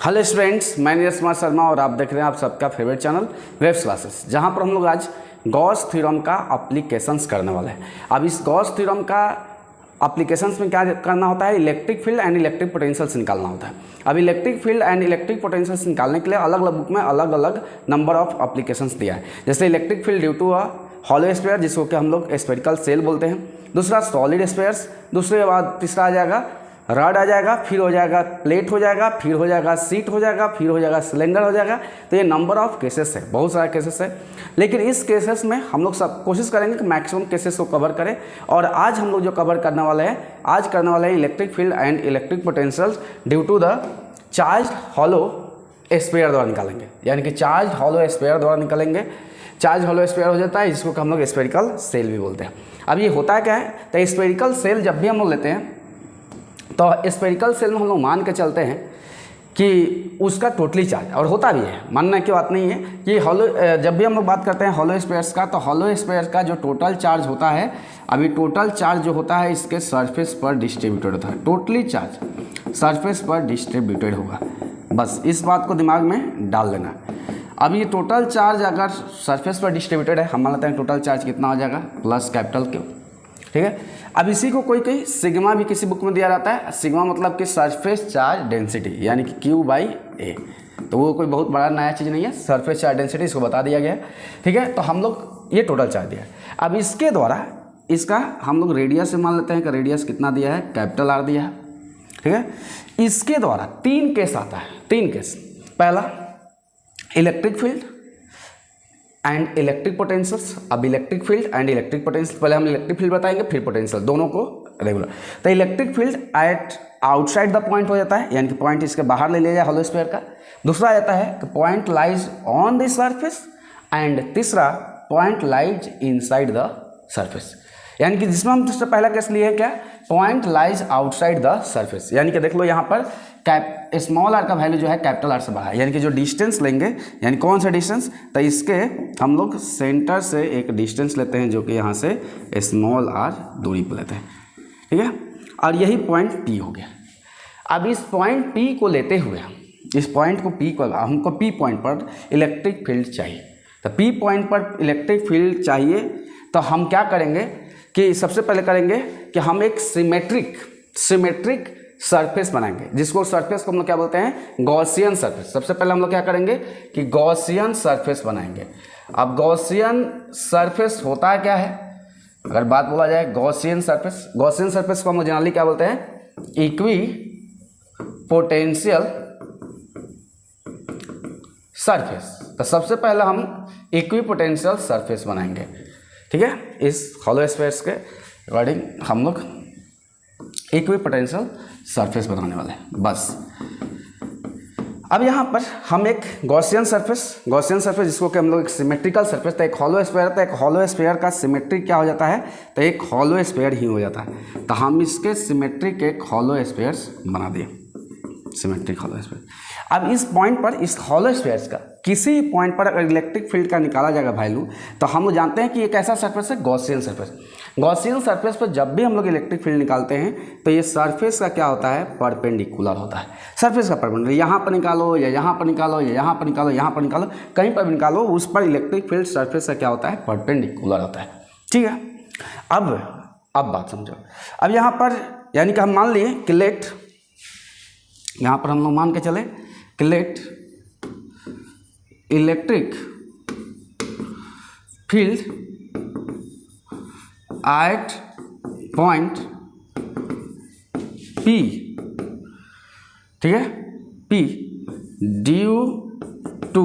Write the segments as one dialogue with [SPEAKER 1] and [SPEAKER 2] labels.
[SPEAKER 1] Hello students, मैं नीरज कुमार शर्मा और आप देख रहे हैं आप सबका फेवरेट चैनल वेब्स क्लासेस, जहां पर हम लोग आज गॉस थ्योरम का एप्लीकेशंस करने वाले हैं। अब इस गॉस थ्योरम का एप्लीकेशंस में क्या करना होता है, electric field and electric potentials निकालना होता है। अब electric field and electric potentials निकालने के लिए अलग अलग बुक में अलग अलग नंबर ऑफ एप्लीकेशंस दिया है। जैसे electric field due to hollow sphere, जिसको कि हम लोग स्फेरिकल सेल बोलते हैं। दूसरा सॉलिड स्फीयर्स, दूसरे बाद तीसरा आ जाएगा रॉड आ जाएगा, फिर हो जाएगा प्लेट हो जाएगा, फिर हो जाएगा सीट हो जाएगा, फिर हो जाएगा सिलेंडर हो जाएगा। तो ये नंबर ऑफ केसेस है, बहुत सारे केसेस है, लेकिन इस केसेस में हम लोग सब कोशिश करेंगे कि मैक्सिमम केसेस को कवर करें। और आज हम लोग जो कवर करने वाले हैं, आज करने वाले हैं electric field and electric potentials due to the charge hollow sphere द्वारा निकालेंगे, यानी कि चार्ज हॉलो स्फीयर द्वारा निकालेंगे। चार्ज हॉलो स्फीयर हो जाता है, जिसको हम लोग स्फेरिकल सेल भी बोलते हैं। अब ये होता क्या है, तो स्फेरिकल सेल जब भी हम लोग लेते हैं तो स्फेरिकल सेल में हम लोग मान के चलते हैं कि उसका टोटली चार्ज, और होता भी है, मानने की बात नहीं है कि हॉलो, जब भी हम लोग बात करते हैं हॉलो स्फीयर्स का, तो हॉलो स्फीयर्स का जो टोटल चार्ज होता है, अभी टोटल चार्ज जो होता है इसके सरफेस पर डिस्ट्रीब्यूटेड होता है। टोटली चार्ज सरफेस पर डिस्ट्रीब्यूटेड होगा, बस इस बात को दिमाग में डाल लेना। अब ये टोटल चार्ज अगर सरफेस पर डिस्ट्रीब्यूटेड है, हम मान लेते हैं टोटल चार्ज कितना हो जाएगा, प्लस कैपिटल क्यू, ठीक है। अब इसी को कोई सिग्मा भी किसी बुक में दिया जाता है। सिग्मा मतलब कि सरफेस चार्ज डेंसिटी, यानी कि क्यू बाई ए। तो वो कोई बहुत बड़ा नया चीज़ नहीं है, सरफेस चार्ज डेंसिटी इसको बता दिया गया है, ठीक है। तो हम लोग ये टोटल चार्ज दिया है। अब इसके द्वारा इसका हम लोग रेडियस से मान लेते हैं कि रेडियस कितना दिया है, कैपिटल आर दिया है, ठीक है। इसके द्वारा तीन केस आता है, तीन केस। पहला electric field and electric potentials. अब electric field and electric potential, पहले हम इलेक्ट्रिक फील्ड बताएंगे फिर पोटेंशियल, दोनों को रेगुलर। तो electric field eight outside the point हो जाता है, यानी कि पॉइंट इसके बाहर ले लिया जाए हॉलो स्फीयर का। दूसरा आता है कि point lies on the surface, and तीसरा point lies inside the surface, यानी कि जिसमें हम दूसरा पहला केस लिए क्या, point lies outside the surface. यानी कि देख लो यहाँ पर स्मॉल आर का वैल्यू जो है कैपिटल आर से बड़ा है, यानी कि जो डिस्टेंस लेंगे, यानी कौन सा डिस्टेंस, तो इसके हम लोग सेंटर से एक डिस्टेंस लेते हैं जो कि यहाँ से स्मॉल आर दूरी पर लेते हैं, ठीक है। और यही पॉइंट पी हो गया। अब इस पॉइंट पी को लेते हुए, इस पॉइंट को पी को, हमको पी पॉइंट पर इलेक्ट्रिक फील्ड चाहिए। तो पी पॉइंट पर इलेक्ट्रिक फील्ड चाहिए, तो हम क्या करेंगे कि सबसे पहले करेंगे कि हम एक सिमेट्रिक सरफेस बनाएंगे, जिसको सरफेस को हम लोग क्या बोलते हैं, गॉसियन सरफेस। सबसे पहले हम लोग क्या करेंगे कि गॉसियन सरफेस बनाएंगे। अब गॉसियन सरफेस होता क्या है, अगर बात बोला जाए गॉसियन सरफेस को हम लोग जनरली क्या बोलते हैं, इक्वी पोटेंशियल सरफेस। तो सबसे पहले हम इक्वी पोटेंशियल सरफेस बनाएंगे, ठीक है। इस हॉलो स्फीयर्स के अकॉर्डिंग हम लोग इक्वी पोटेंशियल सरफेस बनाने वाले हैं, बस। अब यहाँ पर हम एक गॉसियन सरफेस जिसको कि हम लोग एक सिमेट्रिकल सरफेस, तो एक हॉलो स्फीयर, तो एक हॉलो स्फीयर का सिमेट्रिक क्या हो जाता है, तो एक हॉलो स्फीयर ही हो जाता है। तो हम इसके सिमेट्रिक एक हॉलो स्फीयर्स बना दिए, सिमेट्रिक हॉलो स्फीयर। अब इस पॉइंट पर, इस हॉलो स्फीयर्स का किसी पॉइंट पर अगर इलेक्ट्रिक फील्ड का निकाला जाएगा वैल्यू, तो हम लोग जानते हैं कि एक ऐसा सरफेस है गॉसियन सरफेस। गॉसियन सरफेस पर जब भी हम लोग इलेक्ट्रिक फील्ड निकालते हैं, तो ये सरफेस का क्या होता है, परपेंडिकुलर होता है। सरफेस का परपेंडिकुलर, यहाँ पर निकालो या यहाँ पर निकालो या यहाँ पर निकालो, यहाँ पर निकालो, कहीं पर भी निकालो, उस पर इलेक्ट्रिक फील्ड सरफेस का क्या होता है, परपेंडिकुलर होता है, ठीक है। अब बात समझो। अब यहाँ पर यानी कि हम मान लिए कि लेट, यहाँ पर हम लोग मान के चले कि let electric field at point P, ठीक है, P due to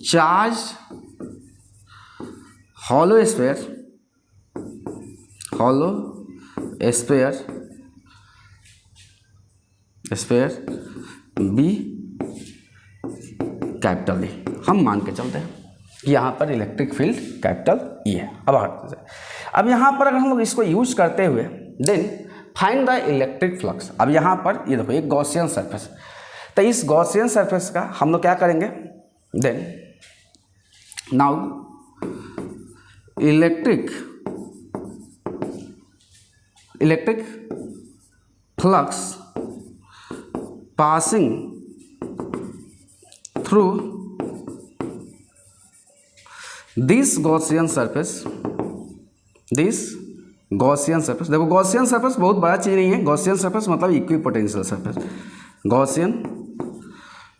[SPEAKER 1] charge hollow sphere B capital E। हम मान के चलते हैं कि यहाँ पर इलेक्ट्रिक फील्ड कैपिटल E है। अब यहाँ पर अगर हम लोग इसको यूज करते हुए, then find the electric flux. अब यहाँ पर ये देखो एक गॉसियन सरफेस, तो इस गॉसियन सरफेस का हम लोग क्या करेंगे, then now electric flux passing through this Gaussian surface, देखो गॉसियन सरफेस बहुत बड़ा चीज़ नहीं है। गॉसियन सरफेस मतलब इक्विपोटेंशियल सरफेस। गॉसियन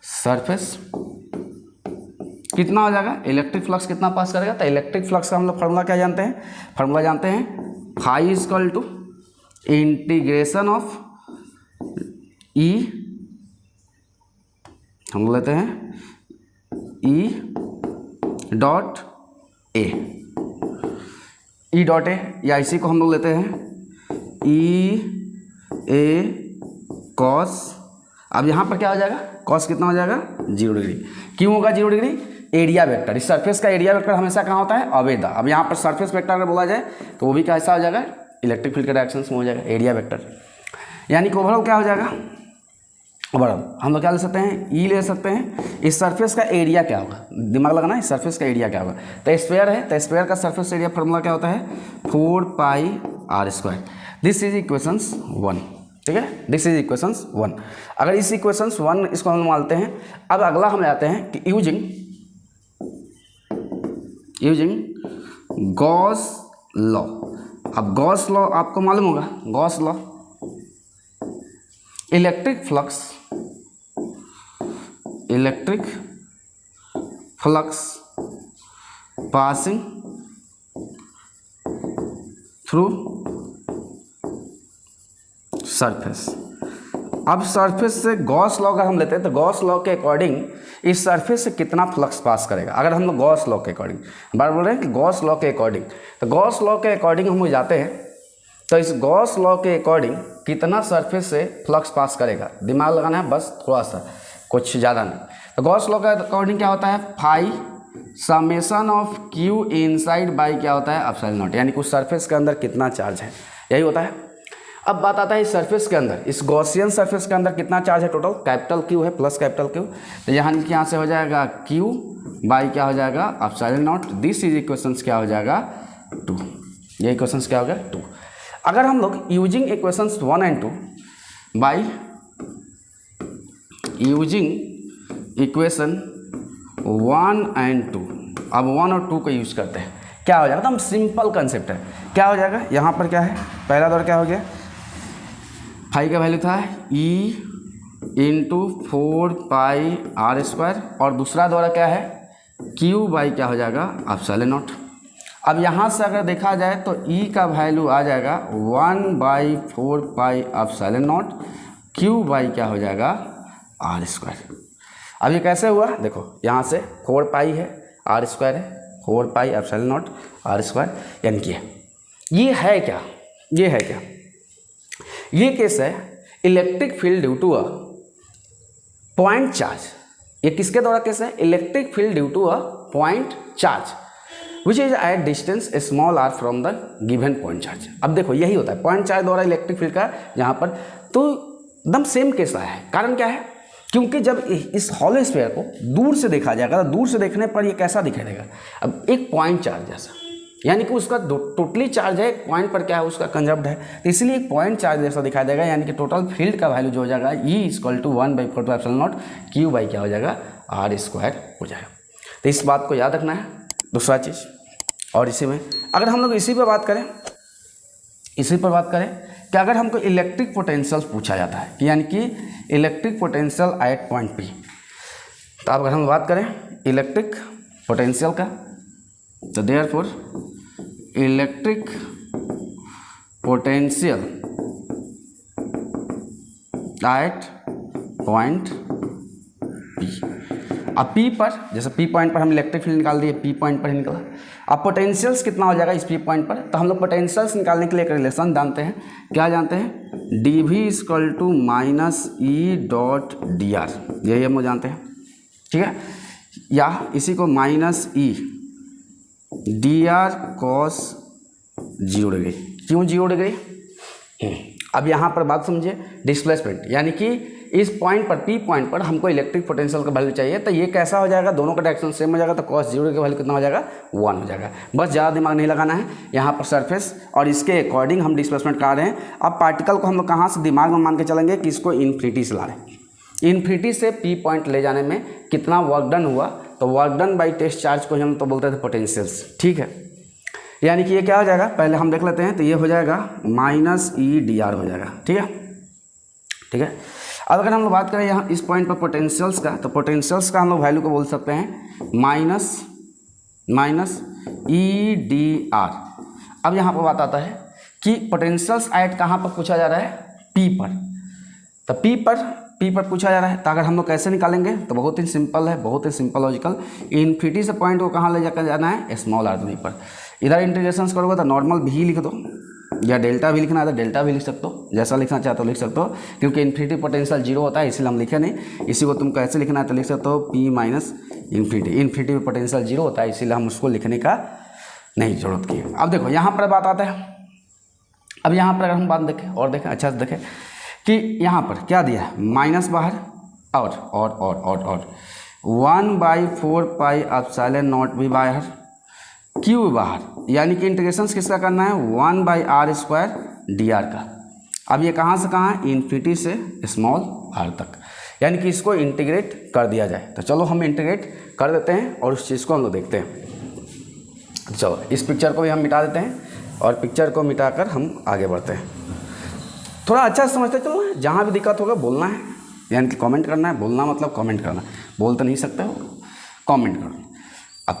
[SPEAKER 1] सरफेस कितना हो जाएगा, इलेक्ट्रिक फ्लक्स कितना पास करेगा, तो इलेक्ट्रिक फ्लक्स का हम लोग फार्मूला क्या जानते हैं, फार्मूला जानते हैं phi equal to integration of E, हम लोग लेते हैं ई डॉट ए, ई डॉट ए, या इसी को हम लोग लेते हैं ई ए कॉस। अब यहाँ पर क्या हो जाएगा, कॉस कितना हो जाएगा 0 डिग्री। क्यों होगा 0 डिग्री, एरिया वेक्टर, इस सरफेस का एरिया वेक्टर हमेशा कहाँ होता है, अवेदा। अब यहाँ पर सरफेस वेक्टर अगर बोला जाए तो वो भी कैसा हो जाएगा, इलेक्ट्रिक फील्ड के डायरेक्शन में हो जाएगा एरिया वेक्टर। यानी कि ओवरऑल क्या हो जाएगा, ओवरऑल हम लोग क्या ले सकते हैं, ई ले सकते हैं। इस सरफेस का एरिया क्या होगा, दिमाग लगाना, इस सरफेस का एरिया क्या होगा, तो स्क्वायर है, तो स्क्वायर का सरफेस एरिया फार्मूला क्या होता है 4πr²। दिस इज इक्वेशंस 1, ठीक है, दिस इज इक्वेशंस 1। अगर इस इक्वेशंस 1 इसको हम मानते हैं। अब अगला हम लाते हैं कि यूजिंग गॉस लॉ। अब गॉस लॉ आपको मालूम होगा, Gauss law electric flux passing through surface. अब सरफेस से गॉस लॉ अगर हम लेते हैं तो गॉस लॉ के अकॉर्डिंग इस सरफेस से कितना फ्लक्स पास करेगा। अगर हम लोग गॉस लॉ के अकॉर्डिंग बार बोल रहे हैं कि गॉस लॉ के अकॉर्डिंग, तो गॉस लॉ के अकॉर्डिंग हम जाते हैं, तो इस गॉस लॉ के अकॉर्डिंग कितना सरफेस से फ्लक्स पास करेगा, दिमाग लगाना है बस थोड़ा सा, कुछ ज़्यादा नहीं। तो गॉस लॉ के अकॉर्डिंग क्या होता है, phi summation of q inside by क्या होता है एप्सिलॉन नॉट, यानी कि उस सरफेस के अंदर कितना चार्ज है, यही होता है। अब बात आता है इस सरफेस के अंदर, इस गॉसियन सरफेस के अंदर कितना चार्ज है टोटल, कैपिटल क्यू है प्लस कैपिटल क्यू, तो यहाँ से हो जाएगा क्यू बाई क्या हो जाएगा epsilon not. This is equations क्या हो जाएगा 2, ये इक्वेशंस क्या हो गया 2। अगर हम लोग using equations 1 and 2 by using equation 1 and 2, अब 1 और 2 को यूज करते हैं, क्या हो जाएगा, तो हम सिंपल कंसेप्ट है, क्या हो जाएगा, यहाँ पर क्या है, पहला दौर क्या हो गया, फाई का वैल्यू था ई इंटू 4πr², और दूसरा दौरा क्या है क्यू बाई क्या हो जाएगा एप्सिलॉन नॉट। अब यहाँ से अगर देखा जाए तो ई का वैल्यू आ जाएगा 1/4π एप्सिलॉन नॉट, क्यू बाई क्या हो जाएगा r²। अब ये कैसे हुआ, देखो यहाँ से 4π है, r² है, 4π एप्सिलॉन नॉट r², यानी कि ये है क्या, ये है क्या, ये केस है electric field due to a point charge. ये किसके द्वारा केस है, electric field due to a point charge which is at distance small r from the given point charge. अब देखो यही होता है पॉइंट चार्ज द्वारा इलेक्ट्रिक फील्ड का, यहाँ पर तो एकदम सेम केस आया है। कारण क्या है, क्योंकि जब इस हॉलो स्फीयर को दूर से देखा जाएगा तो दूर से देखने पर ये कैसा दिखाई देगा, अब एक पॉइंट चार्ज जैसा, यानी कि उसका टोटली चार्ज है, पॉइंट पर क्या है उसका कंजर्व्ड है, तो इसलिए एक पॉइंट चार्ज जैसा दिखाई देगा। यानी कि टोटल फील्ड का वैल्यू जो हो जाएगा E = 1/4 epsilon not, Q by क्या हो जाएगा r² हो जाएगा। तो इस बात को याद रखना है। दूसरा चीज़ और इसी में अगर हम लोग इसी पर बात करें कि अगर हमको इलेक्ट्रिक पोटेंशियल पूछा जाता है कि यानी कि electric potential eight point P, तो अब अगर हम बात करें इलेक्ट्रिक पोटेंशियल का, तो therefore electric potential eight point P। अब P पर, जैसे P पॉइंट पर हम इलेक्ट्रिक फील्ड निकाल दिए, P पॉइंट पर ही निकला। अब पोटेंशियल्स कितना हो जाएगा इस P पॉइंट पर, तो हम लोग पोटेंशियल्स निकालने के लिए एक रिलेशन जानते हैं, क्या जानते हैं, dV = -E.dr, यही हम लोग जानते हैं, ठीक है, या इसी को -E dr cos 0 डिग्री। क्यों 0 डिग्री, अब यहाँ पर बात समझिए, डिस्प्लेसमेंट, यानी कि इस पॉइंट पर P पॉइंट पर हमको इलेक्ट्रिक पोटेंशियल का वैल्यू चाहिए, तो ये कैसा हो जाएगा, दोनों का डायरेक्शन सेम हो जाएगा, तो cos 0 का वैल्यू कितना हो जाएगा 1 हो जाएगा। बस ज़्यादा दिमाग नहीं लगाना है, यहाँ पर सरफेस और इसके अकॉर्डिंग हम डिस्प्लेसमेंट कर रहे हैं। अब पार्टिकल को हम लोग कहाँ से दिमाग में मान के चलेंगे कि इसको इन्फिनिटी से ला रहे हैं, इन्फिनिटी से पी पॉइंट ले जाने में कितना वर्क डन हुआ, तो work done by test charge को हम तो बोलते थे पोटेंशियल्स, ठीक है। यानी कि ये क्या हो जाएगा, पहले हम देख लेते हैं, तो ये हो जाएगा माइनस ई डी आर हो जाएगा, ठीक है, ठीक है। अब अगर हम लोग बात करें यहाँ इस पॉइंट पर पोटेंशियल्स का, तो पोटेंशियल्स का हम लोग वैल्यू को बोल सकते हैं माइनस ई डी आर। अब यहाँ पर बात आता है कि पोटेंशियल्स एट कहाँ पर पूछा जा रहा है, पी पर, तो पी पर पूछा जा रहा है, तो अगर हम लोग कैसे निकालेंगे, तो बहुत ही सिंपल है, बहुत ही सिंपल लॉजिकल। इन्फिनिटी से पॉइंट को कहाँ ले जाकर जाना है, स्मॉल आर दूरी पर। इधर इंटीग्रेशन करोगे तो नॉर्मल भी लिख दो, या डेल्टा भी लिखना है तो डेल्टा भी लिख सकते हो, जैसा लिखना चाहते हो लिख सकते हो, क्योंकि इन्फिनिटी पोटेंशियल जीरो होता है इसलिए हम लिखे नहीं। इसी को तुम कैसे लिखना है तो लिख सकते हो पी माइनस इन्फिनिटी। इन्फिनिटी में पोटेंशियल जीरो होता है इसीलिए हम उसको लिखने का नहीं जरूरत की। अब देखो यहाँ पर बात आता है, अब यहाँ पर अगर हम बात देखें और देखें अच्छा से देखें कि यहाँ पर क्या दिया है, माइनस बाहर और 1/4 पाई एप्सिलॉन नॉट भी बाहर, क्यू बाहर, यानी कि इंटीग्रेशन किसका करना है, 1/r² dr का। अब ये कहाँ से कहाँ है, इन्फिनिटी से स्मॉल r तक, यानी कि इसको इंटीग्रेट कर दिया जाए। तो चलो हम इंटीग्रेट कर देते हैं और उस चीज़ को हम लोग देखते हैं। चलो इस पिक्चर को भी हम मिटा देते हैं और पिक्चर को मिटाकर हम आगे बढ़ते हैं। थोड़ा अच्छा समझते चलो, जहाँ भी दिक्कत होगा बोलना है, यानी कि कमेंट करना है। बोलना मतलब कमेंट करना, बोल तो नहीं सकते हो, कमेंट करो। अब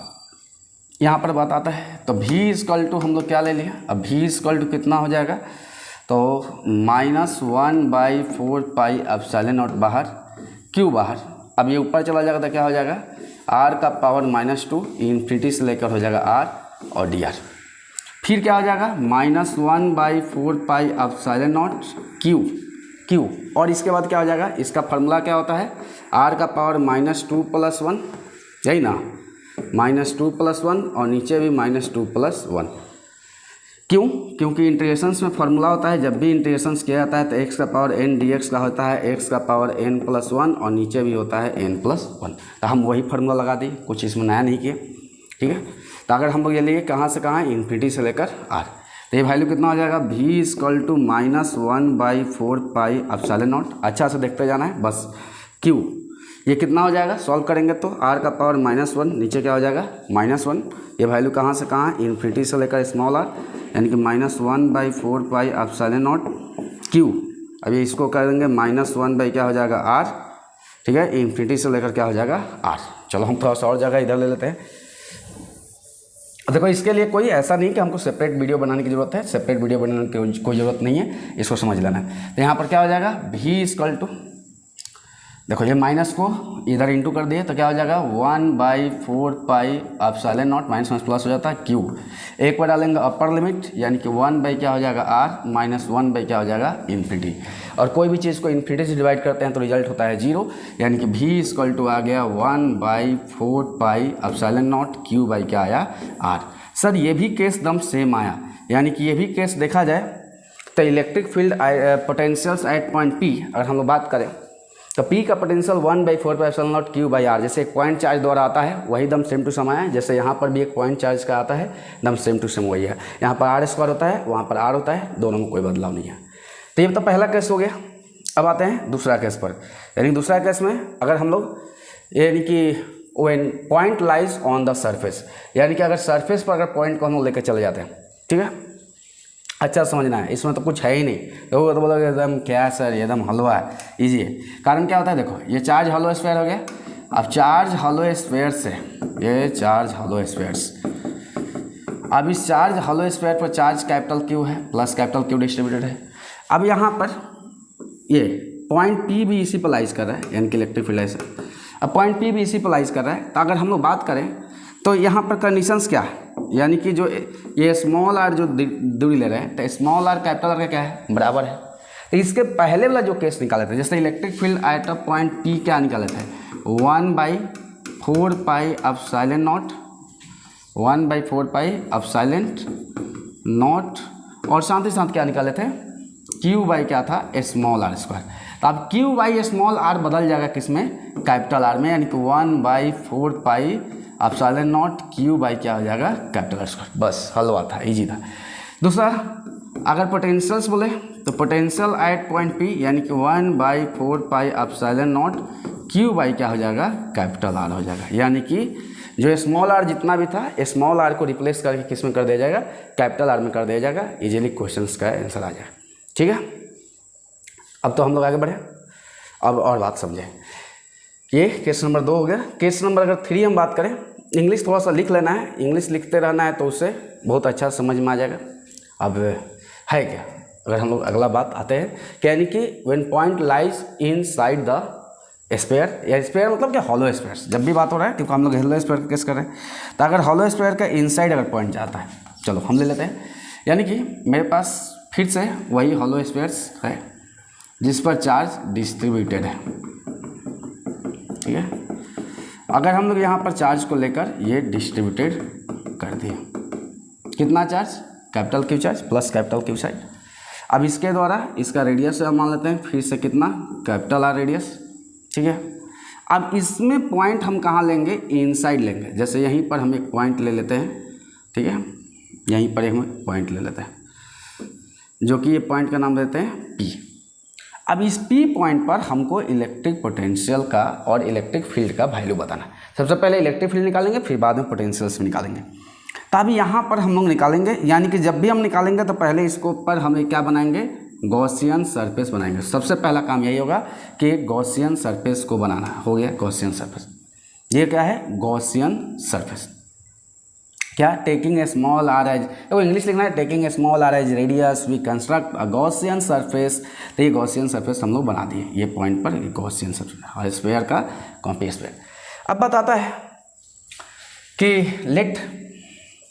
[SPEAKER 1] यहाँ पर बात आता है, तो v = हम लोग क्या ले लिया, अब v = कितना हो जाएगा, तो -1/4 पाई एप्सिलॉन नॉट बाहर, q बाहर। अब ये ऊपर चला जाएगा तो क्या हो जाएगा, r का पावर -2 इन्फिनिटी से लेकर हो जाएगा r और dr। फिर क्या हो जाएगा, -1/4 पाई एप्सिलॉन नॉट q, और इसके बाद क्या हो जाएगा, इसका फार्मूला क्या होता है, r का पावर -2 + 1, यही ना, -2 + 1 और नीचे भी -2 + 1। क्यों, क्योंकि इंटीग्रेशंस में फार्मूला होता है, जब भी इंटीग्रेशंस किया जाता है तो x का पावर n dx का होता है x का पावर n + 1 और नीचे भी होता है n + 1। तो हम वही फार्मूला लगा दिए, कुछ इसमें नया नहीं किए, ठीक है। तो अगर हम लोग ये लिए कहाँ से कहाँ, इन्फिनिटी से लेकर r, तो ये वैल्यू कितना हो जाएगा, v = -1/4 पाई एप्सिलॉन नॉट। अच्छा से देखते जाना है बस। q ये कितना हो जाएगा, सॉल्व करेंगे तो r का पावर -1, नीचे क्या हो जाएगा -1। ये वैल्यू कहाँ से कहाँ, इन्फिनिटी से लेकर स्मॉल r, यानी कि -1/4 पाई एप्सिलॉन नॉट q। अब ये इसको करेंगे -1 क्या हो जाएगा r, ठीक है, इन्फिनिटी से लेकर क्या हो जाएगा r। चलो हम थोड़ा सा और जगह इधर ले लेते हैं। देखो इसके लिए कोई ऐसा नहीं कि हमको सेपरेट वीडियो बनाने की ज़रूरत है, सेपरेट वीडियो बनाने की कोई ज़रूरत नहीं है, इसको समझ लेना है। तो यहाँ पर क्या हो जाएगा, v = देखो ये माइनस को इधर इंटू कर दिए तो क्या हो जाएगा, 1/4 पाई एप्सिलॉन नॉट, माइनस प्लस हो जाता है q। एक बार डालेंगे अपर लिमिट, यानी कि 1 क्या हो जाएगा r, -1 क्या हो जाएगा इन्फिनिटी। और कोई भी चीज़ को इन्फिनिटी से डिवाइड करते हैं तो रिजल्ट होता है 0, यानी कि v = आ गया 1/4 पाई एप्सिलॉन नॉट q क्या आया r। सर ये भी केस दम सेम आया, यानी कि ये भी केस देखा जाए तो electric field potentials at point p अगर हम लोग बात करें तो P का potential 1/4 pi epsilon not q/r, जैसे एक पॉइंट चार्ज द्वारा आता है वही दम सेम टू सेम आया है। जैसे यहाँ पर भी एक पॉइंट चार्ज का आता है, दम सेम टू सेम वही है। यहाँ पर r² होता है, वहाँ पर r होता है, दोनों में कोई बदलाव नहीं है। तो ये तो पहला केस हो गया। अब आते हैं दूसरा केस पर, यानी दूसरा केस में अगर हम लोग यानी कि when point lies on the surface, यानी कि अगर सरफेस पर अगर पॉइंट को हम लोग लेकर चले जाते हैं, ठीक है, अच्छा समझना है, इसमें तो कुछ है ही नहीं। तो बोलोगे एकदम क्या सर एकदम हलवा है, ईजी है। कारण क्या होता है, देखो ये चार्ज हॉलो स्फीयर हो गया। अब चार्ज हॉलो स्फीयर से, ये चार्ज हॉलो स्फीयर्स, अब इस चार्ज हॉलो स्फीयर पर चार्ज कैपिटल Q है प्लस कैपिटल Q डिस्ट्रीब्यूटेड है। अब यहाँ पर ये पॉइंट P भी इसी पर लाइज कर रहा है, यानी कि इलेक्ट्रिक फील्ड ऐसे। अब पॉइंट P भी इसी पर लाइज कर रहा है, तो अगर हम लोग बात करें तो यहाँ पर कंडीशंस क्या है, यानी कि जो ये स्मॉल r जो दूरी ले रहे हैं तो स्मॉल r कैपिटल R का क्या है, बराबर है। तो इसके पहले वाला जो केस निकाले थे, जैसे electric field at a point P क्या निकाले थे, 1/4 पाई epsilon not, 1/4 pi epsilon not, और साथ ही साथ क्या निकाले थे, q क्या था, स्मॉल r²। तो अब q स्मॉल r बदल जाएगा किसमें, कैपिटल R में, यानी कि 1/4 पाई एप्सिलॉन नॉट q क्या हो जाएगा, कैपिटल R²। बस हलवा था, इजी था। दूसरा अगर पोटेंशियल्स बोले तो पोटेंशियल एट पॉइंट पी यानी कि 1/4 पाई एप्सिलॉन नॉट क्यू बाई क्या हो जाएगा, कैपिटल आर हो जाएगा। यानी कि जो स्मॉल आर जितना भी था स्मॉल आर को रिप्लेस करके किस में कर दिया जाएगा, कैपिटल आर में कर दिया जाएगा। इजीली क्वेश्चंस का आंसर आ जाएगा। ठीक है, अब तो हम लोग आगे बढ़े, अब और बात समझें। ये केस नंबर 2 हो गया। केस नंबर अगर 3 हम बात करें, इंग्लिश थोड़ा सा लिख लेना है, इंग्लिश लिखते रहना है तो उससे बहुत अच्छा समझ में आ जाएगा। अब है क्या, अगर हम लोग अगला बात आते हैं कि यानी कि when point lies inside the sphere, या स्पेयर मतलब क्या, हॉलो स्पेयर। जब भी बात हो रहा है क्योंकि हम लोग हॉलो स्पेयर का केस कर रहे हैं, तो अगर हॉलो स्पेयर का इनसाइड अगर पॉइंट जाता है, चलो हम ले लेते हैं। यानी कि मेरे पास फिर से वही हॉलो स्पेयर्स है जिस पर चार्ज डिस्ट्रीब्यूटेड है। ठीक है, अगर हम लोग यहाँ पर चार्ज को लेकर ये डिस्ट्रीब्यूटेड कर दिए, कितना charge, capital Q charge plus capital Q side. अब इसके द्वारा इसका रेडियस हम मान लेते हैं फिर से कितना, कैपिटल आर रेडियस। ठीक है, अब इसमें पॉइंट हम कहाँ लेंगे, इनसाइड लेंगे। जैसे यहीं पर हम एक पॉइंट ले लेते हैं। ठीक है, यहीं पर हम पॉइंट ले लेते हैं जो कि ये पॉइंट का नाम देते हैं पी। अब इस पी पॉइंट पर हमको इलेक्ट्रिक पोटेंशियल का और इलेक्ट्रिक फील्ड का वैल्यू बताना है। सबसे पहले इलेक्ट्रिक फील्ड निकालेंगे, फिर बाद में पोटेंशियल्स निकालेंगे। तो अभी यहाँ पर हम लोग निकालेंगे, यानी कि जब भी हम निकालेंगे तो पहले इसको पर हम क्या बनाएंगे, गॉसियन सरफेस बनाएंगे। सबसे पहला काम यही होगा कि गॉसियन सरफेस को बनाना। हो गया गॉसियन सरफेस। ये क्या है, गॉसियन सरफेस। क्या, taking a small r as, तो इंग्लिश लिखना है, taking a small r as radius we construct a Gaussian surface. तो ये गॉसियन सरफेस हम लोग बना दिए, ये पॉइंट पर गॉसियन सरफेस और स्फीयर का कॉम्पी स्फीयर। अब बताता है कि लेट,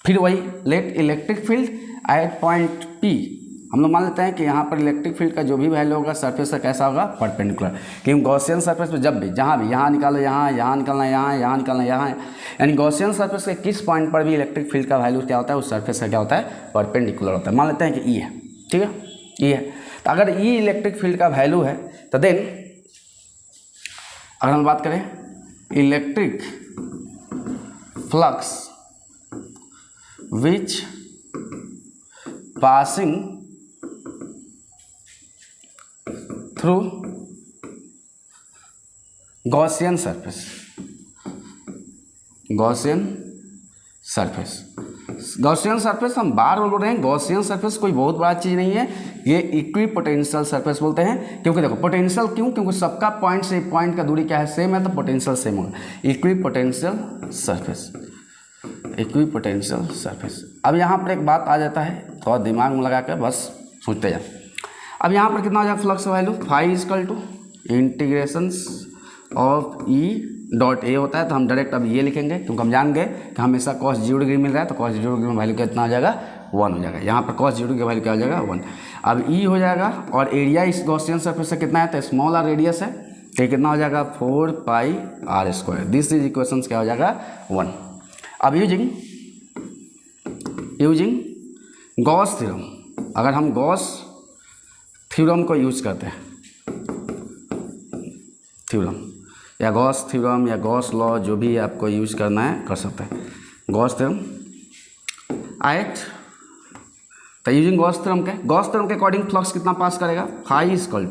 [SPEAKER 1] फिर वही let electric field at point P. हम लोग मान लेते हैं कि यहाँ पर इलेक्ट्रिक फील्ड का जो भी वैल्यू होगा सरफेस का कैसा होगा, परपेंडिकुलर। क्योंकि गॉसियन सरफेस पे जब भी जहाँ भी यहाँ निकालो, यहाँ निकालना, यहाँ निकालना, यहाँ, यानी गॉसियन सरफेस के किस पॉइंट पर भी इलेक्ट्रिक फील्ड का वैल्यू क्या होता है, उस सरफेस का क्या होता है, परपेंडिकुलर होता है। मान लेते हैं कि ई है। ठीक है, ई है, तो अगर ई इलेक्ट्रिक फील्ड का वैल्यू है तो देन अगर हम बात करें electric flux which passing through Gaussian surface, Gaussian surface, Gaussian surface हम बार बोल रहे हैं। गॉसियन सरफेस कोई बहुत बड़ा चीज़ नहीं है, ये इक्वी पोटेंशियल सरफेस बोलते हैं। क्योंकि देखो पोटेंशियल क्यों, क्योंकि सबका पॉइंट से पॉइंट का दूरी क्या है, सेम है, तो पोटेंशियल सेम होगा। Equi potential surface, equi potential surface. अब यहाँ पर एक बात आ जाता है, थोड़ा दिमाग में लगा कर बस सोचते जाओ। अब यहाँ पर कितना हो जाएगा flux value, phi equal to integrations of E dot A होता है, तो हम डायरेक्ट अब ये लिखेंगे क्योंकि हम जान गए कि हमेशा cos 0 डिग्री मिल रहा है, तो cos 0 डिग्री में वैल्यू कितना हो जाएगा, 1 हो जाएगा। यहाँ पर cos 0 की वैल्यू क्या हो जाएगा, 1। अब ई हो जाएगा और एरिया इस गॉसियन सरफेस से कितना है, तो स्मॉल आर रेडियस है, तो कितना हो जाएगा 4 pi R square. This is equation क्या हो जाएगा 1। अब यूजिंग गॉस थ्योरम, अगर हम गॉस थ्योरम को यूज करते हैं, थ्योरम या गॉस थ्योरम या गॉस लॉ, जो भी आपको यूज करना है कर सकते हैं। गॉस थ्योरम एट, तो यूजिंग गॉस थ्योरम के अकॉर्डिंग फ्लक्स कितना पास करेगा, फाई इजकल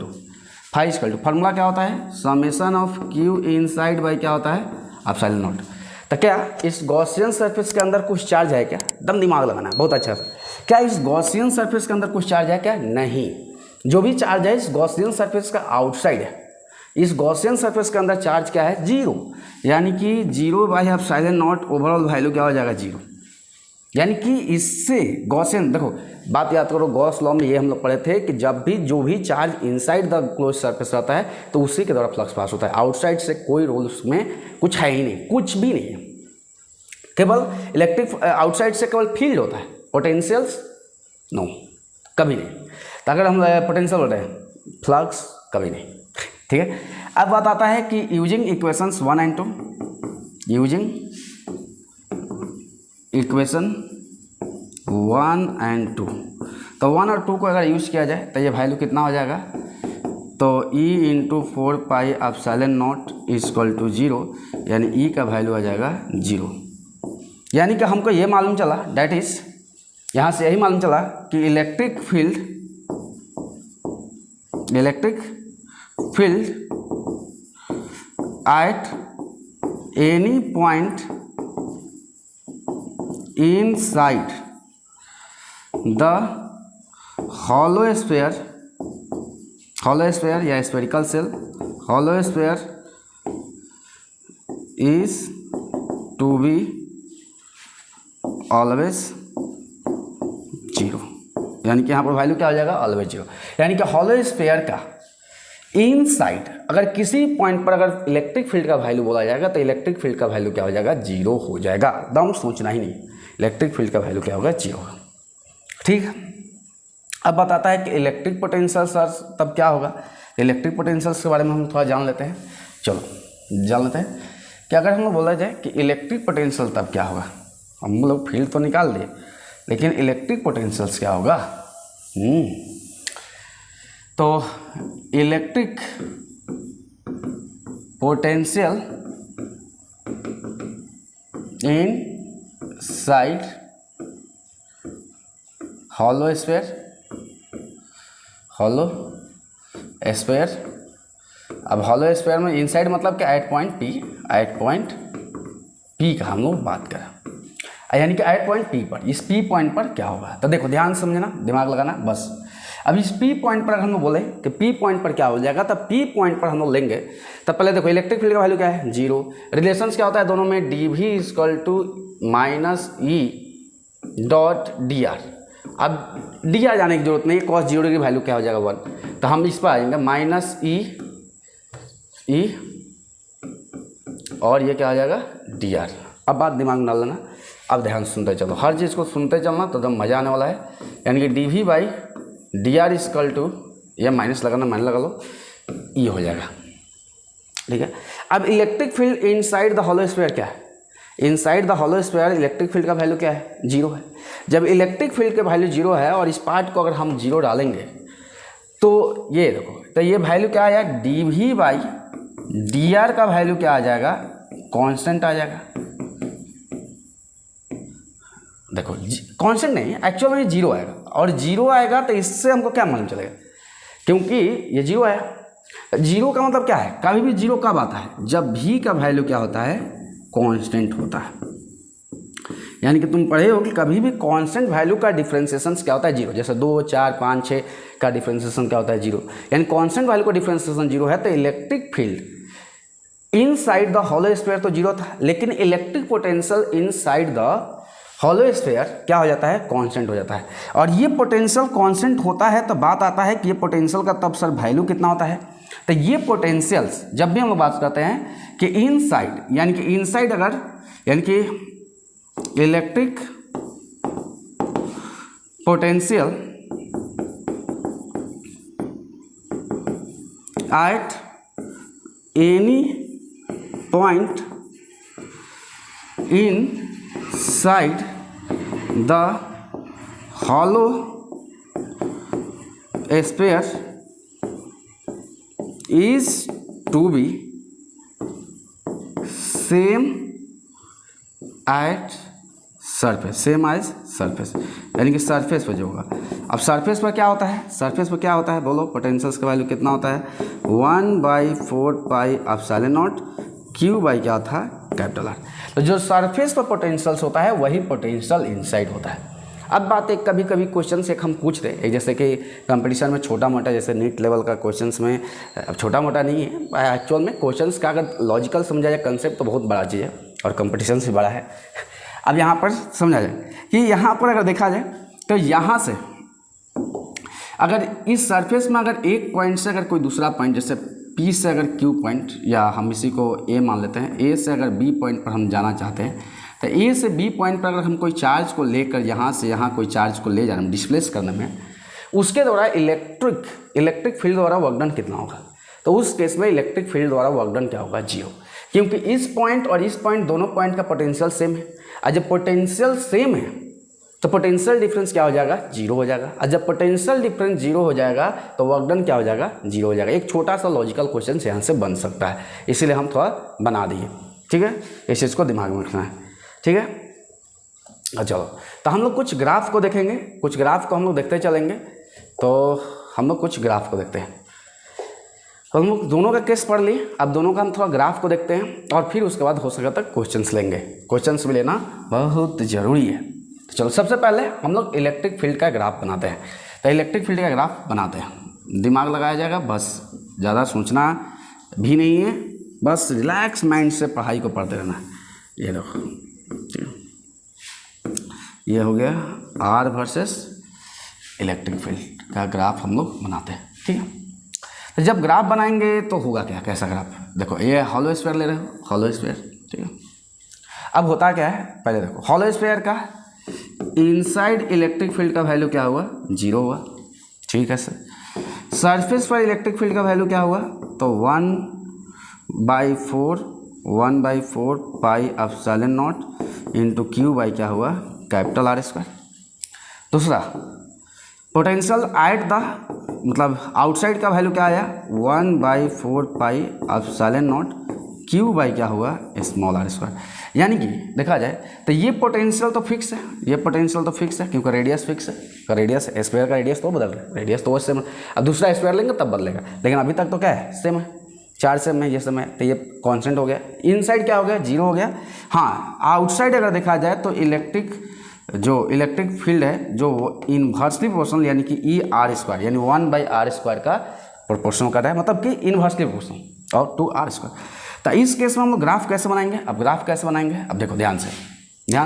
[SPEAKER 1] टू फार्मूला क्या होता है, summation of q inside by क्या होता है, एप्सिलॉन नॉट। तो क्या इस गॉसियन सरफेस के अंदर कुछ चार्ज है क्या, एकदम दिमाग लगाना है बहुत अच्छा। क्या इस गॉसियन सरफेस के अंदर कुछ चार्ज है क्या, नहीं। जो भी चार्ज है इस गॉसियन सरफेस का आउटसाइड है। इस गॉसियन सरफेस के अंदर चार्ज क्या है, 0, यानी कि 0 by epsilon not overall value क्या हो जाएगा, 0। यानी कि इससे गॉसियन, देखो बात याद करो, गॉस लॉ में ये हम लोग पढ़े थे कि जब भी जो भी charge inside the close surface रहता है तो उसी के द्वारा फ्लक्स पास होता है। आउटसाइड से कोई रोल उसमें कुछ है ही नहीं, कुछ भी नहीं है। केवल इलेक्ट्रिक आउटसाइड से केवल फील्ड होता है, पोटेंशियल्स नो, कभी नहीं। तो अगर हम पोटेंशियल बोल रहे हैं, फ्लक्स कभी नहीं। ठीक है, अब बात आता है कि using equations 1 and 2, using equation 1 and 2, तो 1 और 2 को अगर यूज किया जाए तो ये वैल्यू कितना हो जाएगा, तो E into 4 pi epsilon naught equal to 0, यानी E का वैल्यू आ जाएगा 0। यानी कि हमको ये मालूम चला, डैट इज यहाँ से यही मालूम चला कि electric field eight any point inside the hollow sphere या spherical shell, hollow sphere is to be always 0, यानी कि यहाँ पर वैल्यू क्या हो जाएगा, ऑलवेज 0। यानी कि hollow sphere का इनसाइड अगर किसी पॉइंट पर अगर इलेक्ट्रिक फील्ड का वैल्यू बोला जाएगा तो इलेक्ट्रिक फील्ड का वैल्यू क्या हो जाएगा, 0 हो जाएगा। एकदम सोचना ही नहीं, इलेक्ट्रिक फील्ड का वैल्यू क्या होगा, 0। ठीक है, अब बताता है कि इलेक्ट्रिक पोटेंशियल सर तब क्या होगा। इलेक्ट्रिक पोटेंशियल्स के बारे में हम थोड़ा जान लेते हैं। चलो जान लेते हैं कि अगर हम लोग बोला जाए कि इलेक्ट्रिक पोटेंशियल तब क्या होगा, हम लोग फील्ड तो निकाल दिए लेकिन इलेक्ट्रिक पोटेंशियल्स क्या होगा। तो electric potential in side hollow sphere. अब hollow स्फीयर में इनसाइड मतलब क्या, एट पॉइंट P का हम लोग बात करें, यानी कि एट पॉइंट P पर, इस P पॉइंट पर क्या होगा। तो देखो ध्यान से समझना, दिमाग लगाना बस। अब इस P पॉइंट पर अगर हम लोग बोले कि P पॉइंट पर क्या हो जाएगा, तब P पॉइंट पर हम लोग लेंगे तब पहले देखो इलेक्ट्रिक फील्ड का वैल्यू क्या है, 0। रिलेशंस क्या होता है दोनों में, dV - E .dr। अब dr जाने की जरूरत नहीं, cos 0 की वैल्यू क्या हो जाएगा, 1। तो हम इस पर आ जाएंगे -E और ये क्या हो जाएगा, dr। अब बात दिमाग में डाल लेना, अब ध्यान सुनते चलो, हर चीज़ को सुनते चलना तो एकदम मज़ा आने वाला है। यानी कि dV/dr = ये माइनस लगाना, माइनस लगा लो, E हो जाएगा। ठीक है, अब electric field inside the hollow sphere क्या है, inside the hollow sphere electric field का वैल्यू क्या है, 0 है। जब इलेक्ट्रिक फील्ड का वैल्यू 0 है और इस पार्ट को अगर हम 0 डालेंगे तो ये देखो, तो ये वैल्यू क्या आया, dV/dr का वैल्यू क्या आ जाएगा, कांस्टेंट आ जाएगा। देखो कांस्टेंट नहीं, एक्चुअल में 0 आएगा, और 0 आएगा तो इससे हमको क्या मालूम चलेगा, क्योंकि ये 0 आया। 0 का मतलब क्या है, कभी भी 0 कब आता है, जब V का वैल्यू क्या होता है, कांस्टेंट होता है। यानी कि तुम पढ़े हो कि कभी भी कांस्टेंट वैल्यू का डिफरेंशिएशन क्या होता है, 0। जैसे 2, 4, 5, 6 का डिफरेंशिएशन क्या होता है, 0। यानी कांस्टेंट वैल्यू का डिफरेंशिएशन 0 है, तो electric field inside the hollow sphere तो 0 था, लेकिन electric potential inside the hollow sphere क्या हो जाता है, कांस्टेंट हो जाता है। और ये पोटेंशियल कांस्टेंट होता है तो बात आता है कि ये पोटेंशियल का तब सर वैल्यू कितना होता है। तो ये पोटेंशियल्स जब भी हम लोग बात करते हैं कि इनसाइड, यानी कि इनसाइड अगर, यानी कि electric potential at any point inside the hollow sphere is to be same at surface, same as surface, यानी कि सरफेस पर जो होगा। अब सरफेस पर क्या होता है, सरफेस पर क्या होता है बोलो, पोटेंशियल्स का वैल्यू कितना होता है, 1/4πε0 Q बाई क्या था, कैपिटल R। तो जो सरफेस पर पोटेंशियल्स होता है वही पोटेंशियल इनसाइड होता है। अब बात एक कभी कभी क्वेश्चन से हम पूछ रहे हैं, जैसे कि कंपटीशन में छोटा मोटा, जैसे नीट लेवल का क्वेश्चंस में, अब छोटा मोटा नहीं है एक्चुअल में, क्वेश्चंस का अगर लॉजिकल समझा जाए कंसेप्ट तो बहुत बड़ा चीज़ है और कंपटीशन से बड़ा है। अब यहाँ पर समझा जाए कि यहाँ पर अगर देखा जाए तो यहाँ से अगर इस सरफेस में अगर एक पॉइंट से अगर कोई दूसरा पॉइंट, जैसे P से अगर Q पॉइंट, या हम इसी को A मान लेते हैं, A से अगर B पॉइंट पर हम जाना चाहते हैं, तो A से B पॉइंट पर अगर हम कोई चार्ज को लेकर यहाँ से यहाँ कोई चार्ज को ले जा रहे हैं डिस्प्लेस करने में, उसके द्वारा इलेक्ट्रिक फील्ड द्वारा वर्कडन कितना होगा, तो उस केस में इलेक्ट्रिक फील्ड द्वारा वर्कडन क्या होगा, 0। क्योंकि इस पॉइंट और इस पॉइंट दोनों पॉइंट का पोटेंशियल सेम है, और जब पोटेंशियल सेम है तो पोटेंशियल डिफरेंस क्या हो जाएगा, 0 हो जाएगा। और जब पोटेंशियल डिफरेंस 0 हो जाएगा तो वर्कडन क्या हो जाएगा, 0 हो जाएगा। एक छोटा सा लॉजिकल क्वेश्चन यहाँ से बन सकता है, इसीलिए हम थोड़ा बना दिए। ठीक है, इस चीज़ को दिमाग में रखना है। ठीक है, चलो, तो हम लोग कुछ ग्राफ को देखेंगे, कुछ ग्राफ को हम लोग देखते चलेंगे। तो हम लोग कुछ ग्राफ को देखते हैं। तो हम लोग दोनों का केस पढ़ लिए, अब दोनों का हम थोड़ा ग्राफ को देखते हैं और फिर उसके बाद हो सके तक क्वेश्चंस लेंगे। क्वेश्चंस भी लेना बहुत ज़रूरी है। तो चलो, सबसे पहले हम लोग इलेक्ट्रिक फील्ड का ग्राफ बनाते हैं। तो इलेक्ट्रिक फील्ड का ग्राफ बनाते हैं, दिमाग लगाया जाएगा, बस ज़्यादा सोचना भी नहीं है, बस रिलैक्स माइंड से पढ़ाई को पढ़ते रहना। ये देखो, ये हो गया आर वर्सेस इलेक्ट्रिक फील्ड का ग्राफ हम लोग बनाते हैं। ठीक है, तो जब ग्राफ बनाएंगे तो होगा क्या, कैसा ग्राफ? देखो, ये हॉलो स्फीयर ले रहे हो, हॉलो स्फीयर। ठीक है, अब होता क्या है, पहले देखो हॉलो स्फीयर का इनसाइड इलेक्ट्रिक फील्ड का वैल्यू क्या हुआ, 0 हुआ। ठीक है सर, सरफेस पर इलेक्ट्रिक फील्ड का वैल्यू क्या हुआ, तो 1/4 पाई epsilon not into Q by क्या हुआ, कैपिटल R स्क्वायर। दूसरा, पोटेंशियल एट द मतलब आउटसाइड का वैल्यू क्या आया, 1/4 पाई एप्सिलॉन नॉट क्यू बाई क्या हुआ, स्मॉल r स्क्वायर। यानी कि देखा जाए तो ये पोटेंशियल तो फिक्स है, ये पोटेंशियल तो फिक्स है क्योंकि रेडियस फिक्स है। रेडियस स्क्वायर का रेडियस तो बदल रहा है, रेडियस तो वो सेम है। अब दूसरा स्क्वायर लेंगे तब बदलेगा, लेकिन अभी तक तो क्या है, सेम है, 4 सेम है, ये सेम है, तो ये कांस्टेंट हो गया। इनसाइड क्या हो गया, 0 हो गया। हाँ, आउटसाइड अगर देखा जाए तो इलेक्ट्रिक फील्ड है जो इन्वर्सली प्रोपोर्शनल यानी कि ER स्क्वायर यानी 1/R स्क्वायर का प्रोपोर्शनल कर रहा है, मतलब कि इन्वर्सली प्रोपोर्शनल और 2R स्क्वायर। तो इस केस में हम लोग ग्राफ कैसे बनाएंगे? अब ग्राफ कैसे बनाएंगे, अब देखो ध्यान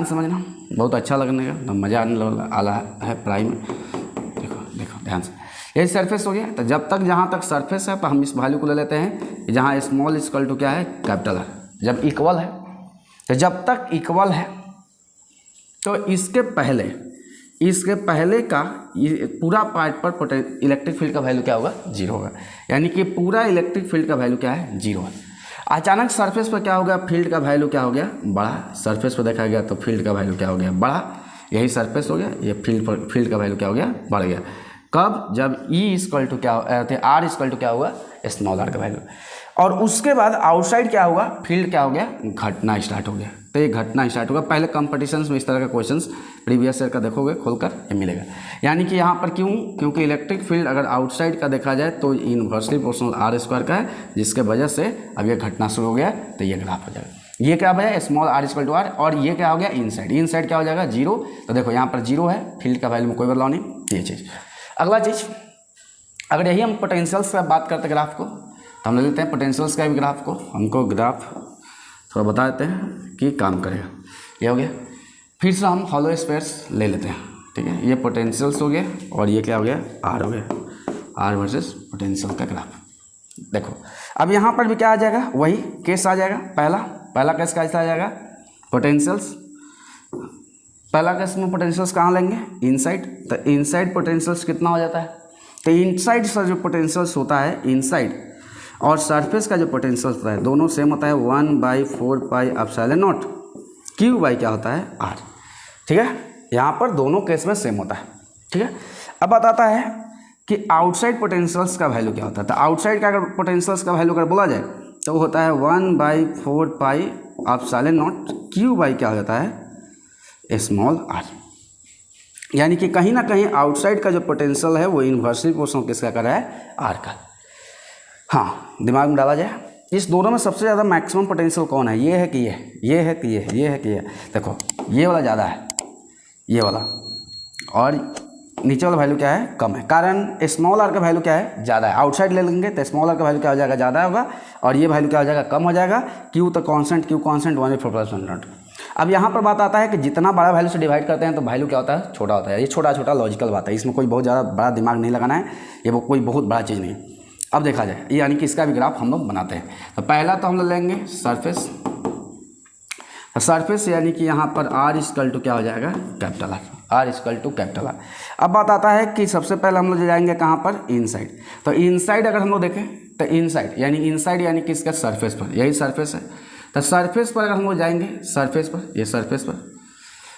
[SPEAKER 1] समझना, बहुत अच्छा लगने का, तो मज़ा आने वाला है पढ़ाई में। देखो ध्यान से, यही सरफेस हो गया। तो जब तक जहाँ तक सरफेस है तो हम इस वैल्यू को ले लेते हैं जहाँ स्मॉल इक्वल टू क्या है, कैपिटल है। जब इक्वल है, तो जब तक इक्वल है तो इसके पहले का पूरा पार्ट पर इलेक्ट्रिक फील्ड का वैल्यू क्या होगा, 0 होगा। यानी कि पूरा इलेक्ट्रिक फील्ड का वैल्यू क्या है, 0 है। अचानक सरफेस पर क्या हो गया, फील्ड का वैल्यू क्या हो गया, बढ़ा। सरफेस पर देखा गया तो फील्ड का वैल्यू क्या हो गया, बढ़ा। यही सरफेस हो गया, ये फील्ड का वैल्यू क्या हो गया, बढ़ गया। कब, जब E इक्वल टू क्या R इक्वल टू क्या हुआ, स्मॉल r का वैल्यू। और उसके बाद आउटसाइड क्या हुआ, फील्ड क्या हो गया, घटना स्टार्ट हो गया। तो ये घटना स्टार्ट होगा। पहले कंपटीशंस में इस तरह का क्वेश्चंस प्रीवियस ईयर का देखोगे खोलकर, ये मिलेगा। यानी कि यहाँ पर क्योंकि इलेक्ट्रिक फील्ड अगर आउटसाइड का देखा जाए तो इन्वर्सली प्रोपोर्शनल R स्क्वायर का है, जिसके वजह से अब ये घटना शुरू हो गया, तो ये ग्राफ हो जाएगा। ये क्या बना, small r equal to R, और ये क्या हो गया, इनसाइड क्या हो जाएगा, 0। तो देखो यहाँ पर 0 है, फील्ड का वैल्यू में कोई बदलाव नहीं, ये चीज़। अगला चीज़, अगर यही हम पोटेंशियल्स का बात करते ग्राफ को, तो हम ले लेते हैं पोटेंशियल्स का भी ग्राफ को। हमको ग्राफ थोड़ा बता देते हैं कि काम करेगा। ये हो गया, फिर से हम हॉलो स्फीयर्स ले लेते हैं। ठीक है, ये पोटेंशियल्स हो गया और ये क्या हो गया, R हो गया, R वर्सेस पोटेंशियल का ग्राफ। देखो अब यहाँ पर भी क्या आ जाएगा, वही केस आ जाएगा। पहला केस कैसा आ जाएगा, पोटेंशियल्स। पहला केस में पोटेंशियल्स कहाँ लेंगे, इनसाइड। तो इनसाइड पोटेंशियल्स कितना हो जाता है, तो इनसाइड का जो पोटेंशियल्स होता है, इनसाइड और सरफेस का जो पोटेंशियल होता है, दोनों सेम होता है, 1/4 पाई एप्सिलॉन नॉट क्यू बाई क्या होता है, R। ठीक है, यहाँ पर दोनों केस में सेम होता है। ठीक है, अब बताता है कि आउटसाइड पोटेंशियल्स का वैल्यू क्या होता है। तो आउटसाइड का अगर पोटेंशियल्स का वैल्यू अगर बोला जाए तो वो होता है 1/4 पाई एप्सिलॉन नॉट क्यू बाई क्या हो जाता है, स्मॉल r। यानी कि कहीं ना कहीं आउटसाइड का जो पोटेंशियल है वो इन्वर्सली प्रोपोर्शनल किसका कर रहा है, R का। हाँ, दिमाग में डाला जाए, इस दोनों में सबसे ज़्यादा मैक्सिमम पोटेंशियल कौन है, ये है कि ये है कि ये है कि ये। देखो ये वाला ज़्यादा है, ये वाला, और नीचे वाला वैल्यू क्या है, कम है। कारण स्मॉल r का वैल्यू क्या है, ज़्यादा है। आउटसाइड ले लेंगे तो स्मॉल r का वैल्यू क्या हो जाएगा, ज़्यादा होगा, और ये वैल्यू क्या हो जाएगा, कम हो जाएगा। Q तो कांस्टेंट, Q कांस्टेंट 1/4। अब यहाँ पर बात आता है कि जितना बड़ा वैल्यू से डिवाइड करते हैं तो वैल्यू क्या होता है, छोटा होता है। ये छोटा लॉजिकल बात है, इसमें कोई बहुत ज़्यादा बड़ा दिमाग नहीं लगाना है, ये वो कोई बहुत बड़ा चीज़ नहीं है। अब देखा जाए, यानी कि इसका भी ग्राफ हम लोग बनाते हैं। तो पहला तो हम लोग लेंगे सरफेस, यानी कि यहाँ पर R इक्वल टू क्या हो जाएगा, capital R equal to capital R। अब बात आता है कि सबसे पहले हम लोग जाएंगे कहाँ पर, इनसाइड। तो इनसाइड अगर हम लोग देखें तो इनसाइड यानी कि इसका सरफेस पर, यही सरफेस है। तो सरफेस पर अगर हम लोग जाएंगे, सरफेस पर, ये सरफेस पर,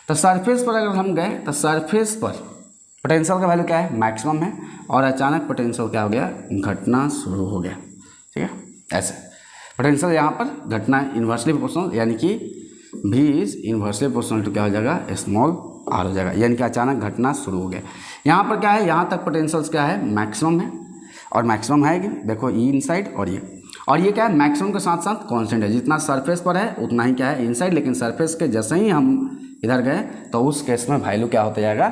[SPEAKER 1] तो सरफेस पर अगर हम गए तो सरफेस पर पोटेंशियल का वैल्यू क्या है, मैक्सिमम है, और अचानक पोटेंशियल क्या हो गया, घटना शुरू हो गया। ठीक है, ऐसे पोटेंशियल यहाँ पर घटना इन्वर्सली प्रोपोर्शनल यानी कि भी इज इन्वर्सली प्रोपोर्शनल टू क्या हो जाएगा, स्मॉल आर हो जाएगा, यानी कि अचानक घटना शुरू हो गया। यहाँ पर क्या है, यहाँ तक पोटेंशियल्स क्या है, मैक्सिमम है, और मैक्सिमम है कि देखो ई इनसाइड और ये क्या है, मैक्सिमम के साथ साथ कांस्टेंट है, जितना सरफेस पर है उतना ही क्या है इनसाइड, लेकिन सरफेस के जैसे ही हम इधर गए तो उस केस में वैल्यू क्या होता जाएगा,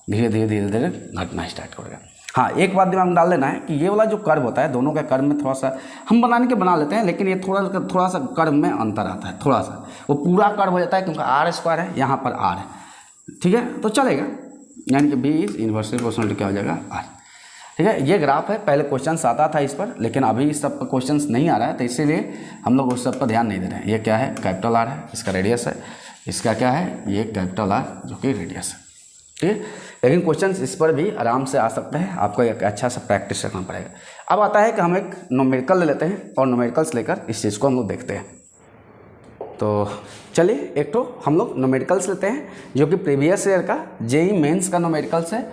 [SPEAKER 1] धीरे धीरे घटना स्टार्ट करेगा। हाँ, एक बात दिमाग में डाल लेना है कि ये वाला जो कर्व होता है, दोनों का कर्व में थोड़ा सा हम बना लेते हैं, लेकिन ये थोड़ा सा कर्व में अंतर आता है, थोड़ा सा, वो पूरा कर्व हो जाता है क्योंकि आर स्क्वायर है, यहाँ पर आर है, ठीक है, तो चलेगा, यानी कि B is inversely proportional to क्या हो जाएगा, आर। ठीक है, ये ग्राफ है, पहले क्वेश्चन आता था इस पर, लेकिन अभी इस सब पर क्वेश्चन नहीं आ रहा है, तो इसीलिए हम लोग उस सब पर ध्यान नहीं दे रहे हैं। ये क्या है, कैपिटल आर है, इसका रेडियस है, इसका क्या है, ये कैपिटल आर जो कि रेडियस है, ठीक है, लेकिन क्वेश्चन इस पर भी आराम से आ सकते हैं, आपको एक अच्छा सा प्रैक्टिस करना पड़ेगा। अब आता है कि हम एक न्यूमेरिकल ले लेते हैं और न्यूमेरिकल्स लेकर इस चीज़ को हम लोग देखते हैं। तो चलिए एक तो हम लोग न्यूमेरिकल्स लेते हैं जो कि प्रीवियस ईयर का जेई मेंस का न्यूमेरिकल्स है,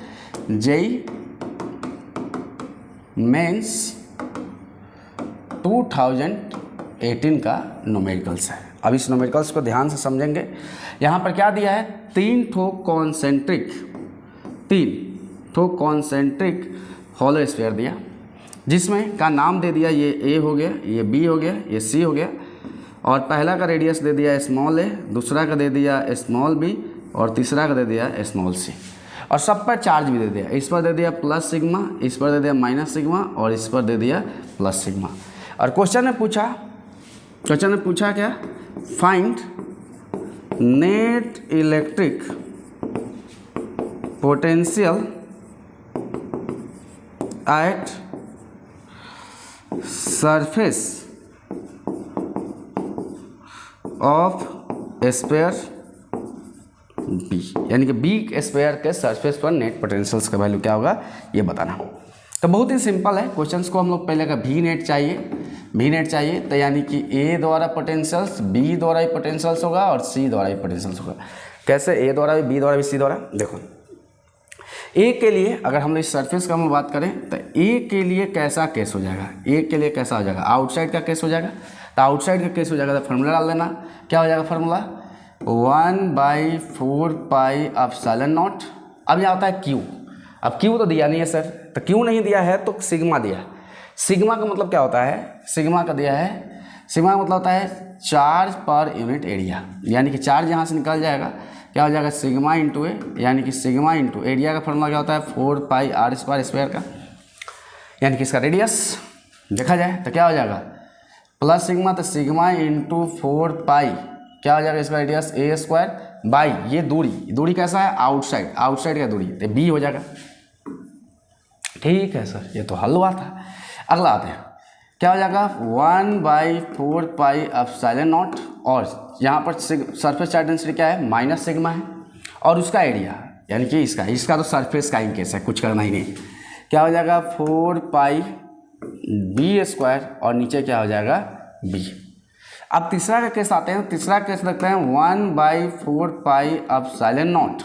[SPEAKER 1] जेई मेंस 2018 का न्यूमेरिकल्स है। अब इस न्यूमेरिकल्स को ध्यान से समझेंगे। यहाँ पर क्या दिया है, तीन ठो कॉन्सेंट्रिक हॉलो स्फीयर दिया, जिसमें का नाम दे दिया, ये ए हो गया, ये बी हो गया, ये सी हो गया, और पहला का रेडियस दे दिया स्मॉल ए, दूसरा का दे दिया स्मॉल बी, और तीसरा का दे दिया स्मॉल सी, और सब पर चार्ज भी दे दिया। इस पर दे दिया प्लस सिग्मा, इस पर दे दिया माइनस सिग्मा, और इस पर दे दिया प्लस सिग्मा। और क्वेश्चन ने पूछा क्या, find net electric potential at surface of sphere B, यानी कि बी स्फीयर के सरफेस पर नेट पोटेंशियल्स का वैल्यू क्या होगा, ये बताना। तो बहुत ही सिंपल है, क्वेश्चंस को हम लोग पहले का वी नेट चाहिए, तो यानी कि ए द्वारा पोटेंशियल्स, बी द्वारा ही पोटेंशियल्स होगा, और सी द्वारा ही पोटेंशियल्स होगा। कैसे, ए द्वारा भी, बी द्वारा भी, सी द्वारा। देखो ए के लिए अगर हम इस सरफेस का हम बात करें तो ए के लिए कैसा केस हो जाएगा, ए के लिए कैसा हो जाएगा, आउटसाइड का केस हो जाएगा। तो आउटसाइड का केस हो जाएगा तो फार्मूला डाल देना, क्या हो जाएगा फार्मूला, 1/4 पाई एप्सिलॉन नॉट। अब यहाँ आता है क्यू, अब क्यू तो दिया नहीं है सर, तो क्यू नहीं दिया है तो सिग्मा दिया। सिग्मा का मतलब क्या होता है, सिग्मा का दिया है, सिग्मा का मतलब होता है चार्ज पर यूनिट एरिया, यानी कि चार्ज यहाँ से निकल जाएगा, क्या हो जाएगा सिग्मा इंटू ए, यानी कि सिग्मा इंटू एरिया का फॉर्मूला क्या होता है 4 पाई आर स्क्वायर का, यानी कि इसका रेडियस देखा जाए तो क्या हो जाएगा प्लस सिग्मा, तो सिग्मा इंटू 4 पाई क्या हो जाएगा इसका रेडियस ए स्क्वायर बाई ये दूरी कैसा है आउटसाइड का दूरी, तो बी हो जाएगा। ठीक है सर, ये तो हल हुआ था। अगला आते हैं, क्या हो जाएगा 1/4 पाई एप्सिलॉन नॉट, और यहाँ पर सरफेस चार्ज डेंसिटी क्या है माइनस सिग्मा है, और उसका एरिया यानी कि इसका तो सरफेस का ही केस है, कुछ करना ही नहीं। क्या हो जाएगा 4 पाई बी स्क्वायर, और नीचे क्या हो जाएगा बी। अब तीसरा का केस आते हैं, तीसरा केस लगता है 1/4 पाई एप्सिलॉन नॉट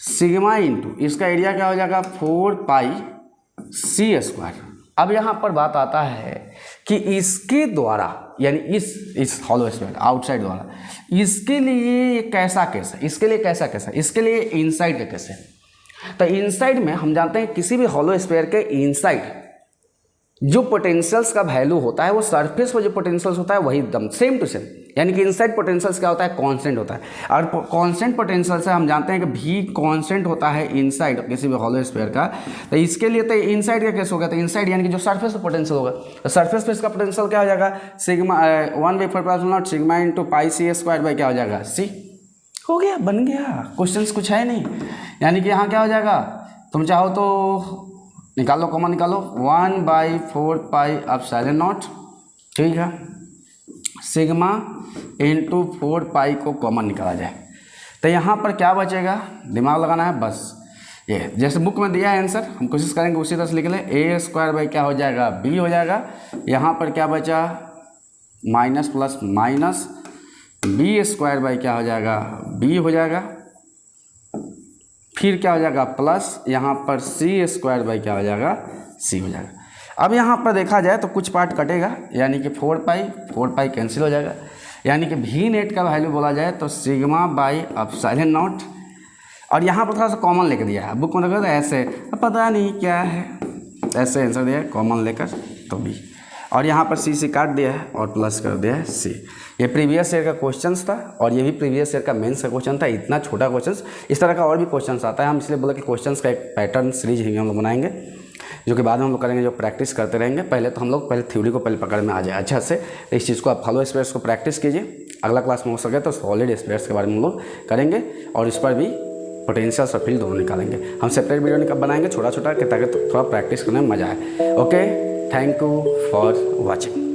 [SPEAKER 1] सिग्मा इंटू इसका एरिया क्या हो जाएगा 4 पाई सी स्क्वायर। अब यहाँ पर बात आता है कि इसके द्वारा यानी इस हॉलो स्फीयर आउटसाइड द्वारा इसके लिए कैसा केस है, इसके लिए कैसा केस है, इसके लिए इनसाइड का केस है। तो इनसाइड में हम जानते हैं किसी भी हॉलो स्फीयर के इनसाइड जो पोटेंशियल्स का वैल्यू होता है वो सरफेस पर जो पोटेंशियल्स होता है वही एकदम सेम टू सेम, यानी कि इनसाइड पोटेंशियल्स क्या होता है कांस्टेंट होता है। और कांस्टेंट पोटेंशियल से हम जानते हैं कि भी कांस्टेंट होता है इनसाइड किसी भी हॉलो स्फीयर का, तो इसके लिए तो इनसाइड का केस होगा, तो इनसाइड यानी कि जो सरफेस पर पोटेंशियल होगा, तो सरफेस पे इसका पोटेंशियल क्या हो जाएगा sigma 1/4 sigma into pi c square by क्या हो जाएगा सी। हो गया, बन गया, क्वेश्चन कुछ है नहीं। यानी कि यहाँ क्या हो जाएगा, तुम चाहो तो निकालो, कॉमन निकालो 1/4 पाई एप्सिलॉन नॉट, ठीक है, सिग्मा इंटू 4 पाई को कॉमन निकाला जाए तो यहाँ पर क्या बचेगा, दिमाग लगाना है बस। ये जैसे बुक में दिया है आंसर, हम कोशिश करेंगे उसी तरह से लिख लें। ए स्क्वायर बाई क्या हो जाएगा बी हो जाएगा, यहाँ पर क्या बचा minus plus minus B square by क्या हो जाएगा बी हो जाएगा, फिर क्या हो जाएगा प्लस यहाँ पर सी स्क्वायर बाई क्या हो जाएगा सी हो जाएगा। अब यहाँ पर देखा जाए तो कुछ पार्ट कटेगा, यानी कि 4 पाई कैंसिल हो जाएगा, यानी कि वी नेट का वैल्यू बोला जाए तो सिग्मा बाई एप्सिलॉन नॉट, और यहाँ पर थोड़ा सा कॉमन लेकर दिया है, बुक में देखो तो ऐसे, अब पता नहीं क्या है, ऐसे आंसर दिया है कॉमन लेकर तो बी, और यहाँ पर सी काट दिया है और प्लस कर दिया है सी। ये प्रीवियस ईयर का क्वेश्चंस था और ये भी प्रीवियस ईयर का मेंस का क्वेश्चन था। इतना छोटा क्वेश्चंस, इस तरह का और भी क्वेश्चंस आता है, हम इसलिए बोले कि क्वेश्चंस का एक पैटर्न सीरीज ही हम लोग बनाएंगे, जो कि बाद में हम लोग करेंगे, जो प्रैक्टिस करते रहेंगे। पहले तो हम लोग पहले थ्योरी को पहले पकड़ में आ जाए अच्छा से, तो इस चीज़ को आप फॉलो स्पेयर्स को प्रैक्टिस कीजिए। अगला क्लास में हो सके तो सॉलिड स्पेयर्स के बारे में हम लोग करेंगे और इस पर भी पोटेंशियल और फील्ड दोनों निकालेंगे। हम सेपरेट वीडियो कब बनाएंगे छोटा छोटा, ताकि थोड़ा प्रैक्टिस करने में मजा आए। Okay, thank you for watching.